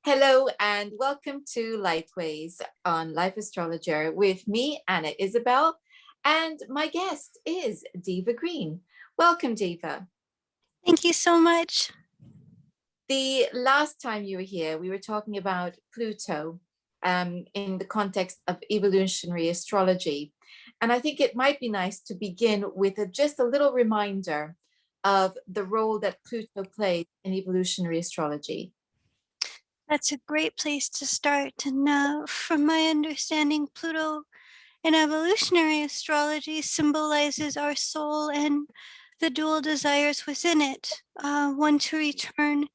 Hello and welcome to Lightways on Life Astrologer with me, Anna Isabel, and my guest is Deva Green. Welcome, Deva. Thank you so much. The last time you were here, we were talking about Pluto in the context of evolutionary astrology. And I think it might be nice to begin with just a little reminder of the role that Pluto plays in evolutionary astrology. That's a great place to start. And from my understanding, Pluto in evolutionary astrology symbolizes our soul and the dual desires within it, one to return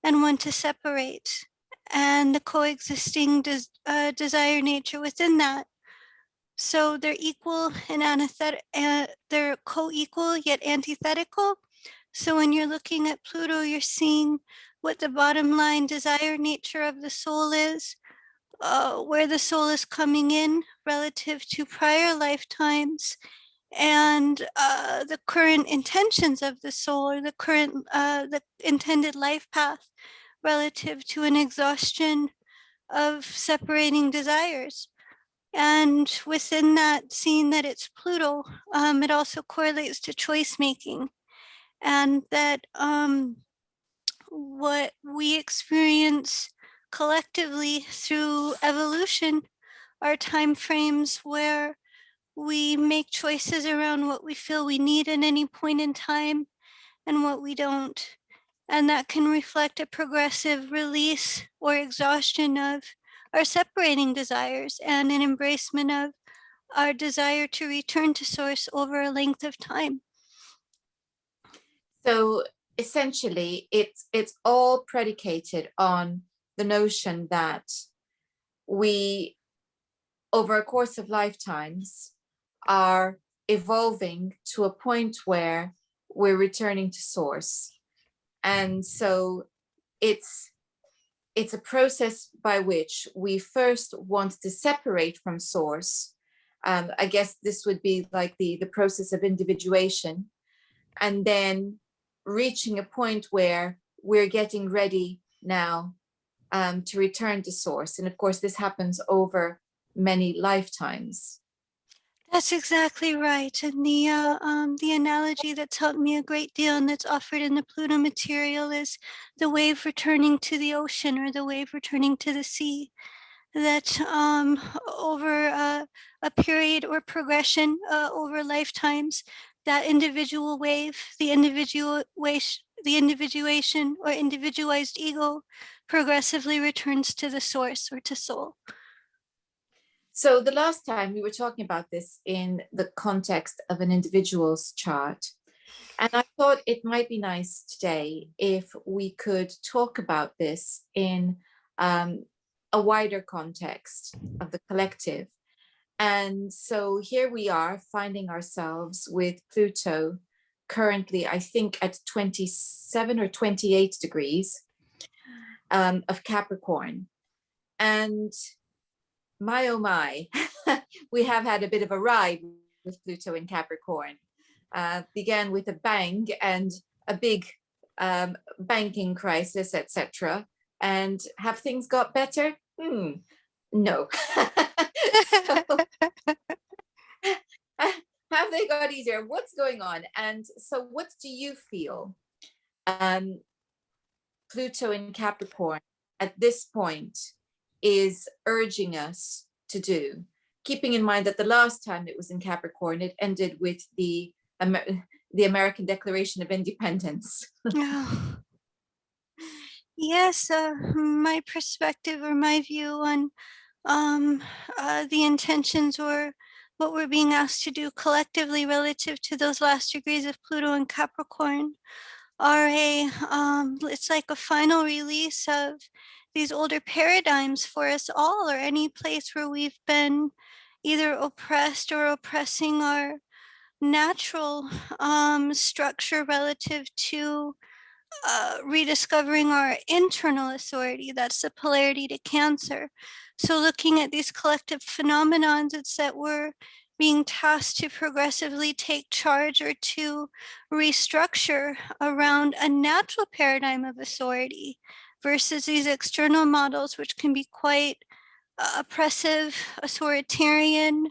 and one to separate, and the coexisting desire nature within that. So they're equal and they're co-equal yet antithetical. So when you're looking at Pluto, you're seeing what the bottom line desire nature of the soul is, where the soul is coming in relative to prior lifetimes, and the current intentions of the soul, or the intended life path relative to an exhaustion of separating desires. And within that, seeing that it's Pluto, it also correlates to choice making, and that what we experience collectively through evolution are time frames where we make choices around what we feel we need at any point in time and what we don't. And that can reflect a progressive release or exhaustion of our separating desires and an embracement of our desire to return to source over a length of time. So essentially, it's all predicated on the notion that we, over a course of lifetimes, are evolving to a point where we're returning to source. And so it's a process by which we first want to separate from source. I guess this would be like the process of individuation, and then reaching a point where we're getting ready now to return to source. And of course, this happens over many lifetimes. That's exactly right. And the analogy that's helped me a great deal and that's offered in the Pluto material is the wave returning to the ocean or the wave returning to the sea. That over a period or progression over lifetimes, that individual wave, the individuation or individualized ego progressively returns to the source or to soul. So the last time we were talking about this in the context of an individual's chart, and I thought it might be nice today if we could talk about this in a wider context of the collective. And so here we are finding ourselves with Pluto currently, I think, at 27 or 28 degrees of Capricorn. And my, oh my, we have had a bit of a ride with Pluto in Capricorn. Began with a bang and a big banking crisis, etc. And have things got better? No. So, have they got easier? What's going on? And so what do you feel Pluto in Capricorn at this point is urging us to do, keeping in mind that the last time it was in Capricorn, it ended with the American Declaration of Independence? Yes, my perspective or my view on the intentions or what we're being asked to do collectively relative to those last degrees of Pluto and Capricorn are it's like a final release of these older paradigms for us all, or any place where we've been either oppressed or oppressing our natural structure relative to rediscovering our internal authority. That's the polarity to Cancer. So looking at these collective phenomenons, it's that we're being tasked to progressively take charge or to restructure around a natural paradigm of authority versus these external models, which can be quite oppressive, authoritarian,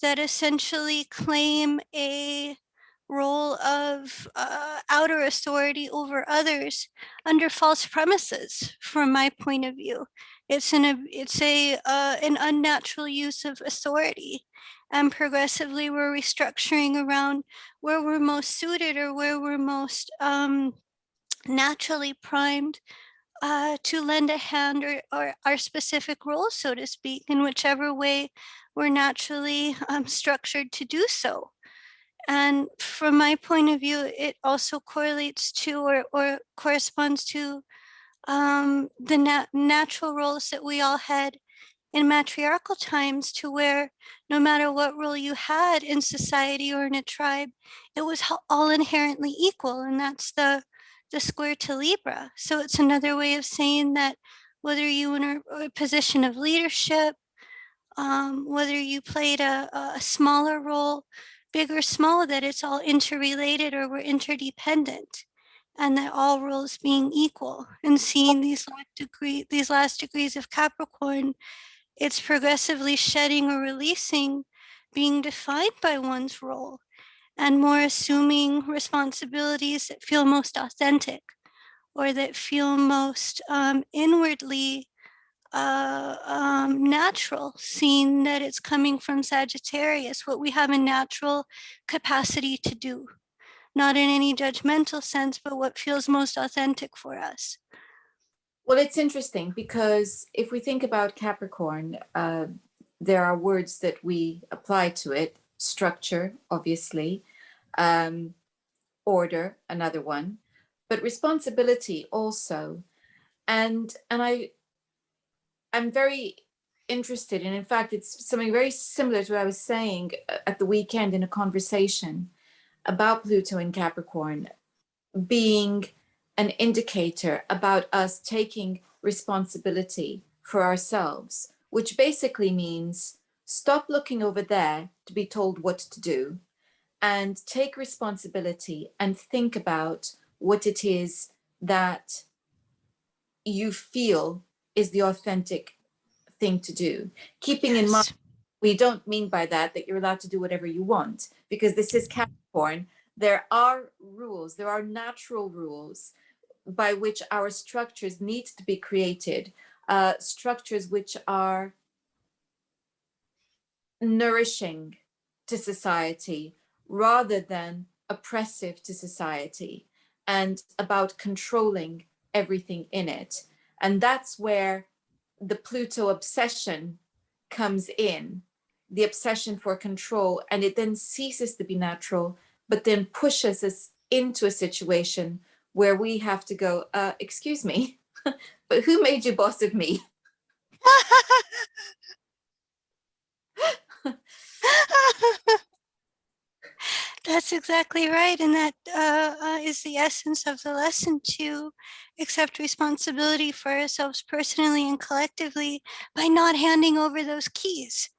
that essentially claim a role of outer authority over others under false premises. From my point of view, it's an unnatural use of authority, and progressively we're restructuring around where we're most suited or where we're most naturally primed to lend a hand or our specific role, so to speak, in whichever way we're naturally structured to do so. And from my point of view, it also correlates to or corresponds to the natural roles that we all had in matriarchal times, to where no matter what role you had in society or in a tribe, it was all inherently equal. And that's the square to Libra. So it's another way of saying that whether you in a position of leadership, whether you played a smaller role, big or small, that it's all interrelated or we're interdependent, and that all roles being equal. And seeing these last degrees of Capricorn, it's progressively shedding or releasing being defined by one's role, and more assuming responsibilities that feel most authentic or that feel most inwardly natural, seeing that it's coming from Sagittarius, what we have a natural capacity to do, not in any judgmental sense, but what feels most authentic for us. Well, it's interesting because if we think about Capricorn, there are words that we apply to it: structure, obviously, order, another one, but responsibility also. And I'm very interested, and in fact, it's something very similar to what I was saying at the weekend in a conversation about Pluto in Capricorn being an indicator about us taking responsibility for ourselves, which basically means stop looking over there to be told what to do and take responsibility and think about what it is that you feel is the authentic thing to do. Keeping in mind, we don't mean by that that you're allowed to do whatever you want, because this is Capricorn. There are rules, there are natural rules by which our structures need to be created, structures which are nourishing to society rather than oppressive to society, and about controlling everything in it. And that's where the Pluto obsession comes in, the obsession for control, and it then ceases to be natural, but then pushes us into a situation where we have to go, excuse me, but who made you boss of me? That's exactly right. And that is the essence of the lesson, to accept responsibility for ourselves personally and collectively by not handing over those keys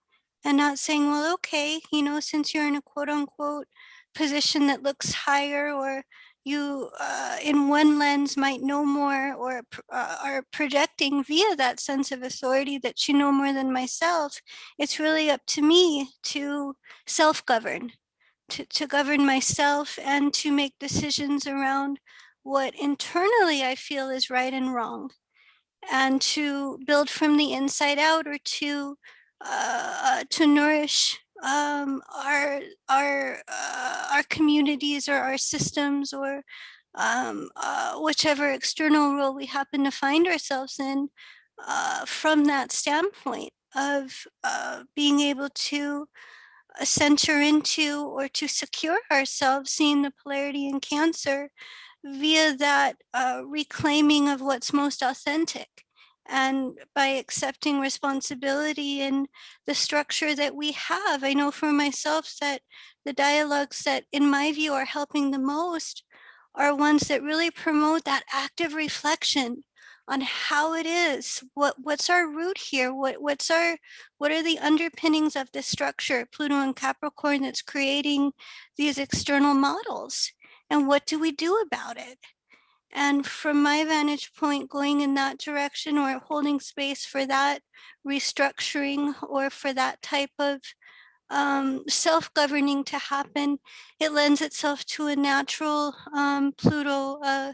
and not saying, well, okay, since you're in a quote unquote position that looks higher, or you in one lens might know more, or are projecting via that sense of authority that you know more than myself, it's really up to me to self-govern, to govern myself and to make decisions around what internally I feel is right and wrong, and to build from the inside out, or to nourish our communities or our systems, or whichever external role we happen to find ourselves in, from that standpoint of being able to center into or to secure ourselves, seeing the polarity in Cancer via that reclaiming of what's most authentic, and by accepting responsibility in the structure that we have. I know for myself that the dialogues that in my view are helping the most are ones that really promote that active reflection on how it is, what's our root here, what are the underpinnings of this structure, Pluto and Capricorn, that's creating these external models, and what do we do about it? And from my vantage point, going in that direction or holding space for that restructuring or for that type of self-governing to happen, it lends itself to a natural Pluto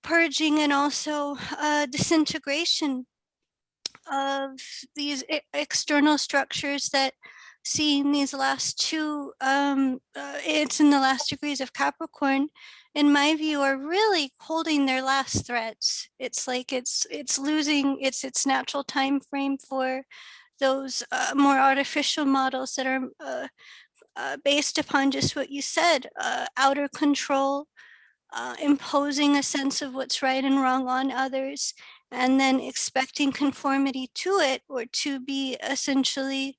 purging and also disintegration of these external structures that seeing these last two, it's in the last degrees of Capricorn, in my view, are really holding their last threads. It's like it's losing its natural time frame for those more artificial models that are based upon just what you said, outer control, imposing a sense of what's right and wrong on others, and then expecting conformity to it, or to be essentially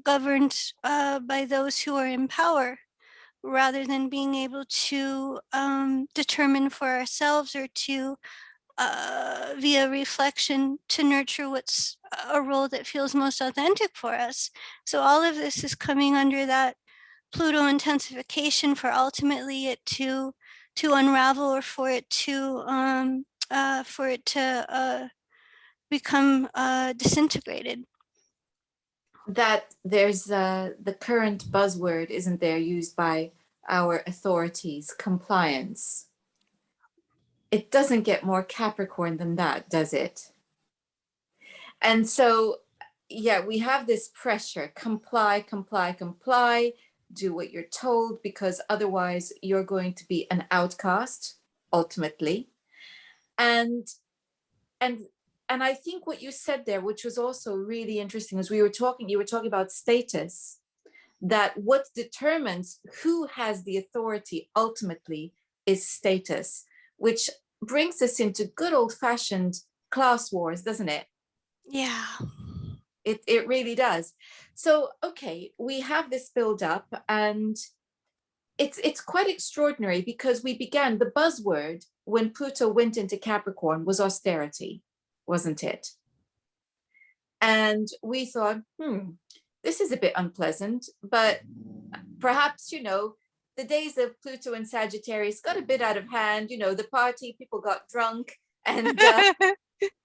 governed by those who are in power, rather than being able to determine for ourselves, or to via reflection to nurture what's a role that feels most authentic for us. So all of this is coming under that Pluto intensification, for ultimately it to unravel, or for it to become disintegrated. That there's the current buzzword, isn't there, used by our authorities, compliance. It doesn't get more Capricorn than that, does it? And so, yeah, we have this pressure: comply, comply, comply, do what you're told, because otherwise you're going to be an outcast ultimately. And and and I think what you said there, which was also really interesting, as you were talking about status, that what determines who has the authority ultimately is status, which brings us into good old-fashioned class wars, doesn't it? Yeah. It really does. So, okay, we have this build up, and it's quite extraordinary, because we began, the buzzword when Pluto went into Capricorn was austerity, wasn't it? And we thought, this is a bit unpleasant, but perhaps, the days of Pluto and Sagittarius got a bit out of hand. The party people got drunk, and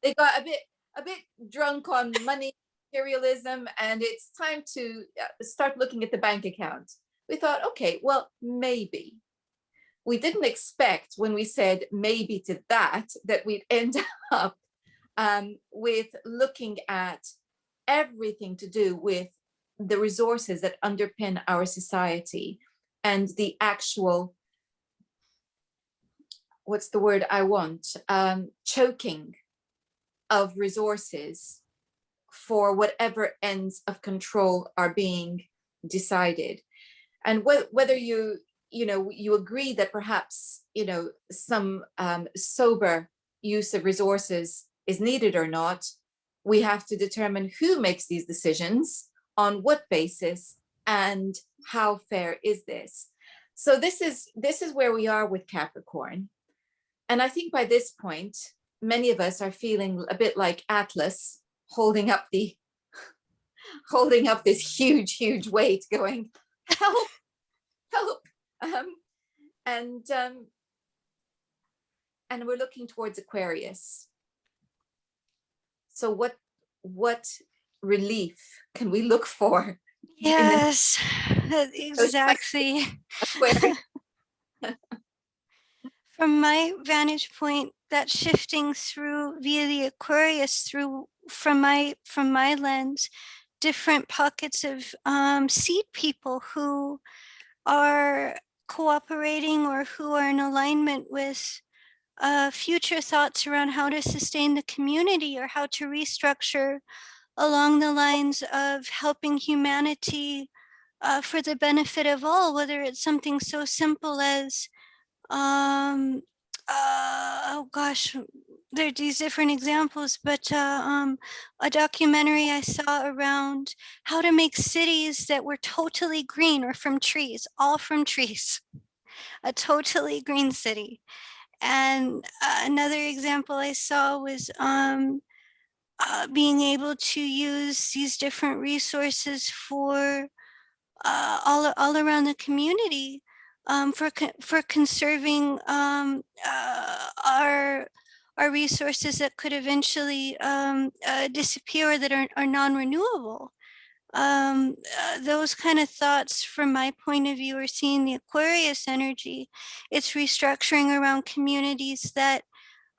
they got a bit drunk on money, materialism, and it's time to start looking at the bank account. We thought, okay, well, maybe. We didn't expect, when we said maybe to that we'd end up with looking at everything to do with the resources that underpin our society, and the actual, what's the word I want, choking of resources for whatever ends of control are being decided. And whether you agree that perhaps some sober use of resources is needed or not, we have to determine who makes these decisions, on what basis, and how fair is this. So this is where we are with Capricorn. And I think by this point, many of us are feeling a bit like Atlas holding up this huge weight, going, help, help. And we're looking towards Aquarius. So what relief can we look for? Yes, exactly. From my vantage point, that shifting through via the Aquarius, through from my lens, different pockets of seed people who are cooperating, or who are in alignment with future thoughts around how to sustain the community, or how to restructure along the lines of helping humanity for the benefit of all, whether it's something so simple as oh gosh, there are these different examples, but a documentary I saw around how to make cities that were totally green, or from trees, all from trees, a totally green city. And another example I saw was being able to use these different resources for all around the community, for conserving our resources that could eventually disappear, that are non-renewable. Those kind of thoughts, from my point of view, are seeing the Aquarius energy. It's restructuring around communities that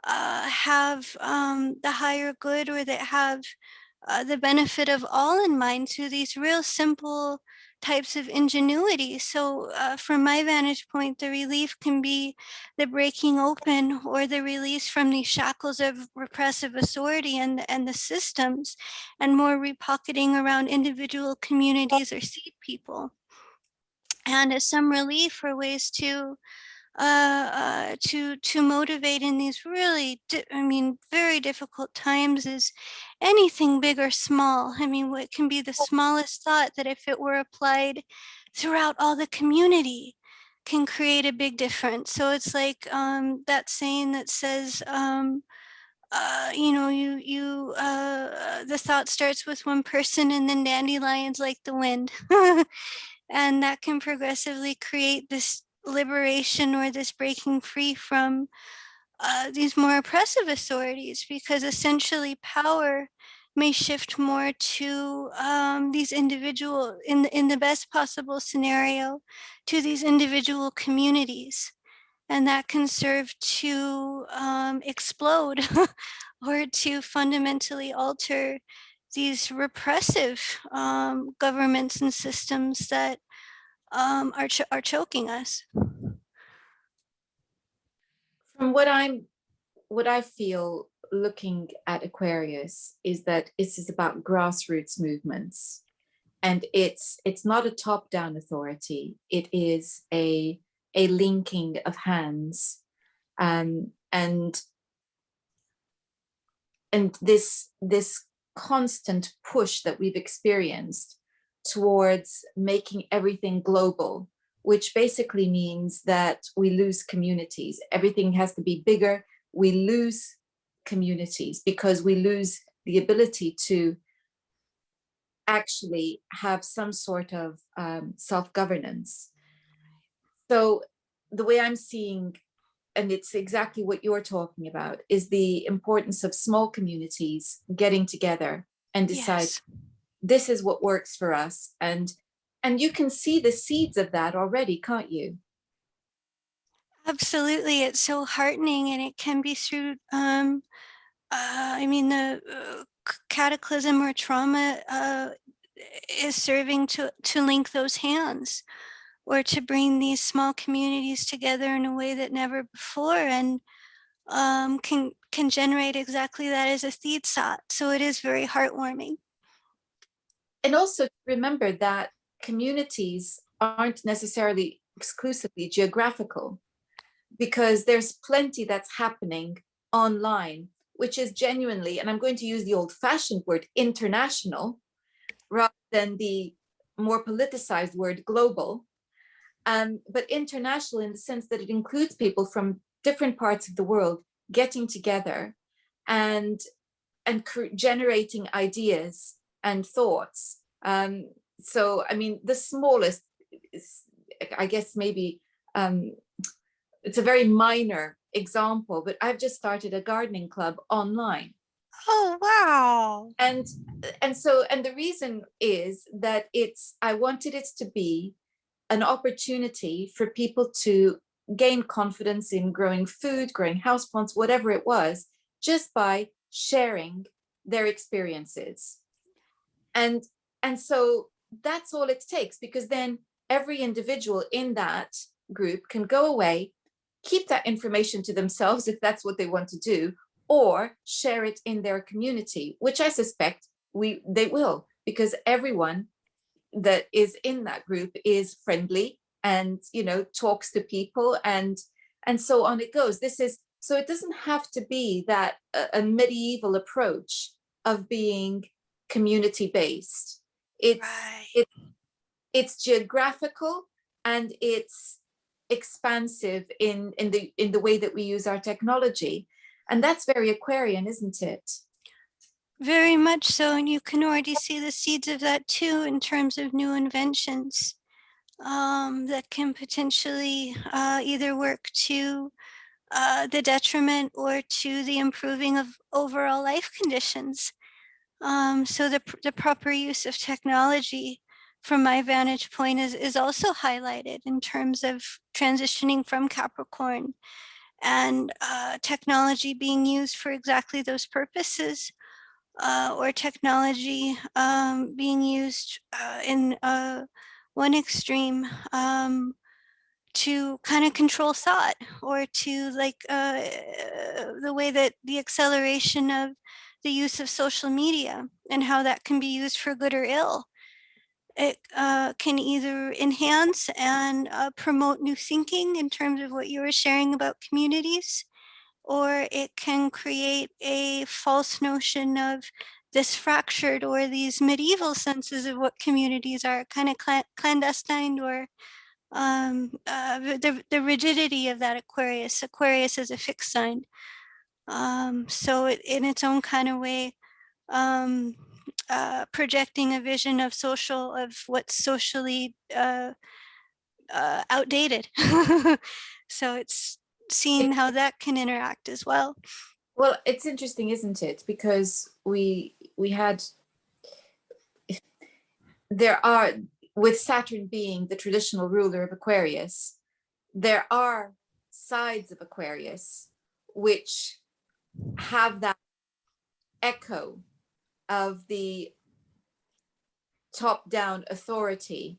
have the higher good, or that have the benefit of all in mind, through these real simple types of ingenuity. So from my vantage point, the relief can be the breaking open, or the release from these shackles of repressive authority and the systems, and more repocketing around individual communities or seed people. And as some relief for ways to motivate in these really, very difficult times, is anything big or small. I mean, what can be the smallest thought, that if it were applied throughout all the community, can create a big difference. So it's like that saying that says, the thought starts with one person, and then dandelions like the wind. And that can progressively create this liberation, or this breaking free from these more oppressive authorities, because essentially power may shift more to these individual, in the best possible scenario, to these individual communities. And that can serve to explode or to fundamentally alter these repressive governments and systems that are choking us. From what I feel looking at Aquarius is that this is about grassroots movements, and it's not a top-down authority. It is a linking of hands, and this constant push that we've experienced towards making everything global, which basically means that we lose communities. Everything has to be bigger. We lose communities because we lose the ability to actually have some sort of self-governance. So the way I'm seeing, and it's exactly what you're talking about, is the importance of small communities getting together and decide, Yes, this is what works for us. And you can see the seeds of that already, can't you? absolutely. It's so heartening, and it can be through, the cataclysm or trauma is serving to link those hands, or to bring these small communities together in a way that never before, and can generate exactly that as a seed thought. So it is very heartwarming. And also remember that communities aren't necessarily exclusively geographical, because there's plenty that's happening online, which is genuinely, and I'm going to use the old-fashioned word, international, rather than the more politicized word global. But international in the sense that it includes people from different parts of the world getting together and generating ideas and thoughts. So, I mean, the smallest is, I guess, maybe it's a very minor example, but I've just started a gardening club online. Oh, wow. And the reason is that I wanted it to be an opportunity for people to gain confidence in growing food, growing houseplants, whatever it was, just by sharing their experiences. And so that's all it takes, because then every individual in that group can go away, keep that information to themselves if that's what they want to do, or share it in their community, which I suspect they will, because everyone that is in that group is friendly and talks to people, and so on it goes. So it doesn't have to be that a medieval approach of being community based. Right. It's geographical, and it's expansive in the way that we use our technology, and that's very Aquarian, isn't it? Very much so. And you can already see the seeds of that too, in terms of new inventions. that can potentially either work to the detriment or to the improving of overall life conditions. So the proper use of technology, from my vantage point, is also highlighted in terms of transitioning from Capricorn, and technology being used for exactly those purposes, or technology being used in one extreme, to kind of control thought, or to like the way that the acceleration of the use of social media and how that can be used for good or ill. It can either enhance and promote new thinking in terms of what you were sharing about communities, or it can create a false notion of this fractured or these medieval senses of what communities are, kind of clandestine, or the rigidity of that Aquarius is a fixed sign. So in its own kind of way, um, projecting a vision of what's socially outdated. So it's seeing how that can interact as well. Well, it's interesting, isn't it? Because we had, there are, with Saturn being the traditional ruler of Aquarius, there are sides of Aquarius which have that echo of the top-down authority.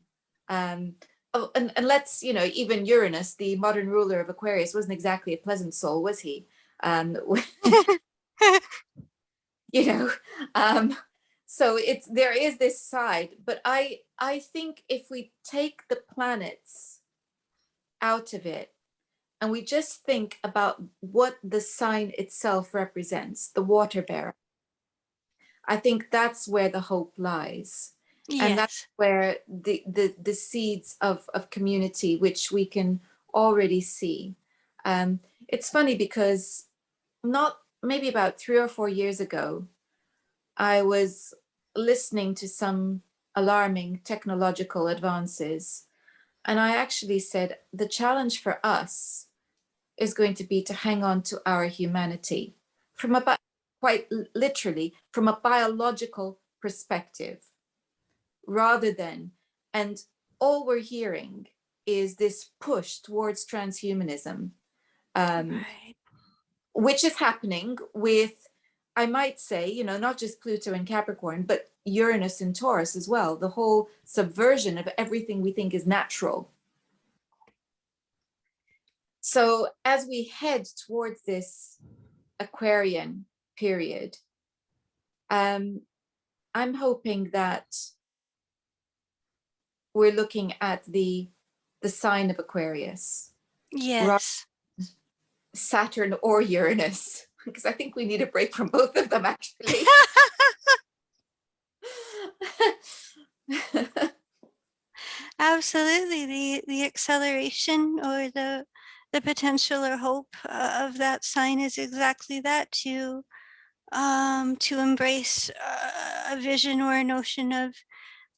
Oh, and let's, even Uranus, the modern ruler of Aquarius, wasn't exactly a pleasant soul, was he? you know, so there is this side, but I think if we take the planets out of it and we just think about what the sign itself represents, the water bearer, I think that's where the hope lies. And that's Yes. where the seeds of community, which we can already see. It's funny because not maybe about 3 or 4 years ago, I was listening to some alarming technological advances. And I actually said, the challenge for us is going to be to hang on to our humanity from quite literally from a biological perspective, rather than, and all we're hearing is this push towards transhumanism, Right. which is happening with, I might say, not just Pluto and Capricorn, but Uranus and Taurus as well, the whole subversion of everything we think is natural. So as we head towards this Aquarian period, I'm hoping that we're looking at the sign of Aquarius, Yes. Saturn or Uranus, because I think we need a break from both of them, actually. Absolutely. The acceleration, or the potential or hope of that sign is exactly that, to embrace a vision or a notion of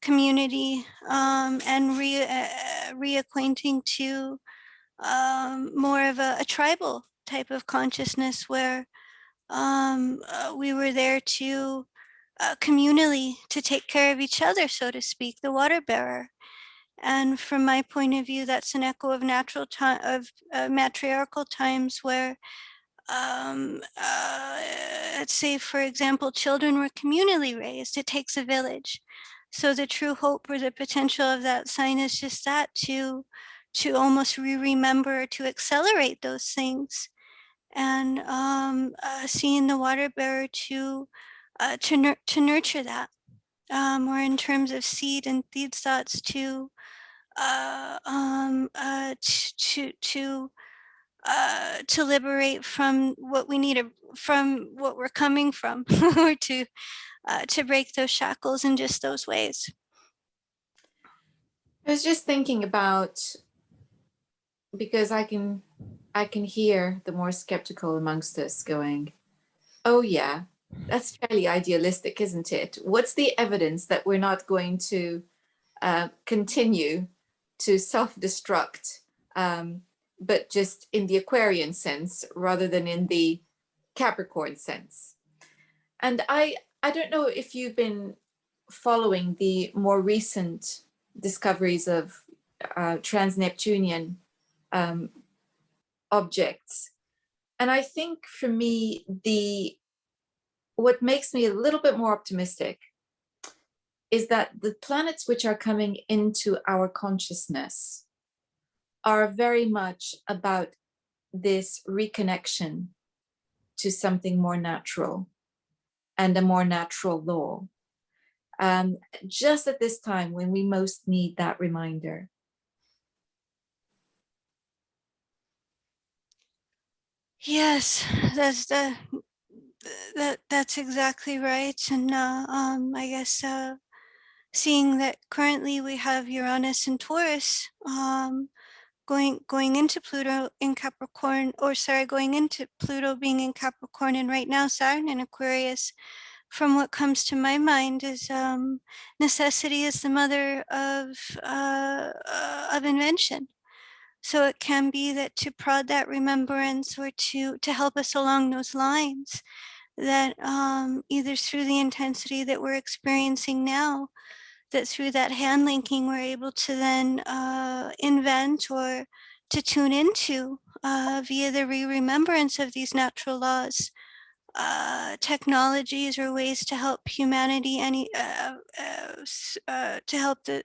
community, and reacquainting to more of a tribal type of consciousness, where we were there to communally to take care of each other, so to speak, the water bearer. And from my point of view, that's an echo of natural time, of matriarchal times, where let's say, for example, children were communally raised. It takes a village. So the true hope or the potential of that sign is just that, to almost remember, to accelerate those things, and seeing the water bearer to nurture that, or in terms of seed and seed thoughts, to liberate from what we need, from what we're coming from, or to break those shackles in just those ways. I was just thinking about, because I can hear the more skeptical amongst us going, oh yeah, that's fairly idealistic, isn't it? What's the evidence that we're not going to continue to self-destruct, but just in the Aquarian sense rather than in the Capricorn sense. And I don't know if you've been following the more recent discoveries of trans-Neptunian objects. And I think for me, what makes me a little bit more optimistic is that the planets which are coming into our consciousness are very much about this reconnection to something more natural and a more natural law. Just at this time when we most need that reminder. Yes, that's exactly right. And I guess seeing that currently we have Uranus and Taurus going into Pluto in Capricorn, or sorry, going into Pluto being in Capricorn, and right now Saturn in Aquarius. From what comes to my mind is necessity is the mother of invention. So it can be that to prod that remembrance, or to help us along those lines, that either through the intensity that we're experiencing now, that through that hand linking, we're able to then invent or to tune into via the remembrance of these natural laws, technologies or ways to help humanity, to help the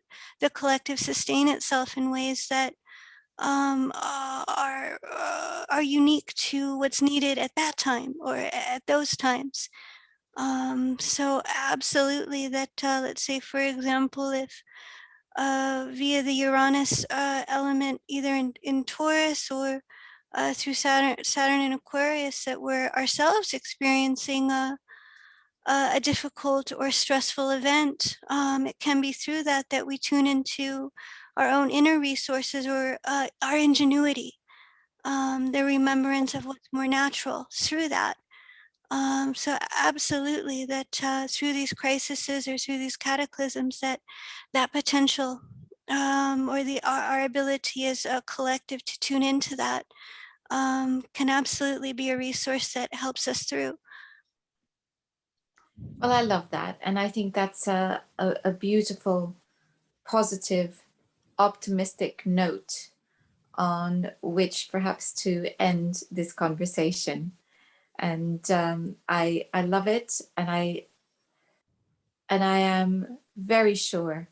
collective sustain itself in ways that are unique to what's needed at that time or at those times. So absolutely that, let's say, for example, if via the Uranus element, either in Taurus or through Saturn in Aquarius, that we're ourselves experiencing a difficult or stressful event, it can be through that we tune into our own inner resources, or our ingenuity, the remembrance of what's more natural through that. So absolutely that through these crises or through these cataclysms, that potential, or our ability as a collective to tune into that, can absolutely be a resource that helps us through. Well, I love that. And I think that's a beautiful, positive, optimistic note on which perhaps to end this conversation. And I love it. And I am very sure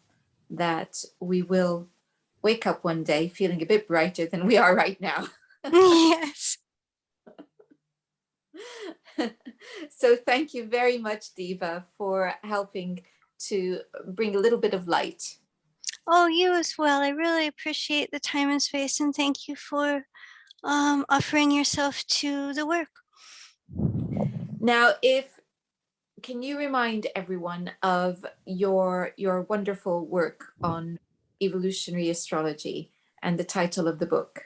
that we will wake up one day feeling a bit brighter than we are right now. Yes. So thank you very much, Deva, for helping to bring a little bit of light. Oh, you as well. I really appreciate the time and space, and thank you for offering yourself to the work. Now, can you remind everyone of your wonderful work on evolutionary astrology and the title of the book?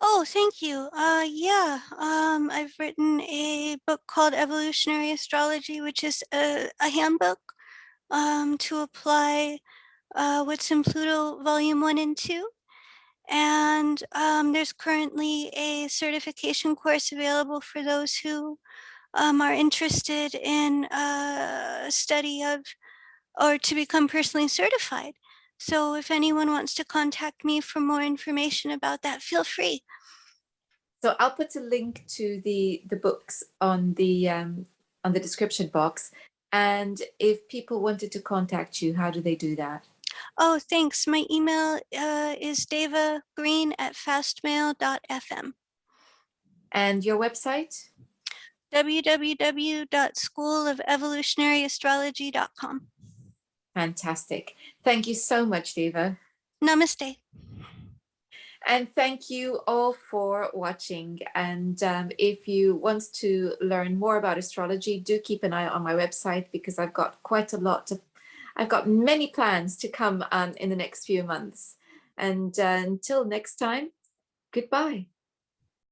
Oh, thank you. Yeah, I've written a book called Evolutionary Astrology, which is a handbook to apply what's in Pluto Volume 1 and 2. And there's currently a certification course available for those who are interested in a study of, or to become personally certified. So if anyone wants to contact me for more information about that, feel free. So I'll put a link to the books on the description box. And if people wanted to contact you, how do they do that? Oh, thanks. My email is devagreen@fastmail.fm. And your website? www.schoolofelutionaryastrology.com. Fantastic. Thank you so much, Deva. Namaste. And thank you all for watching. And if you want to learn more about astrology, do keep an eye on my website, because I've got I've got many plans to come in the next few months. And until next time, goodbye.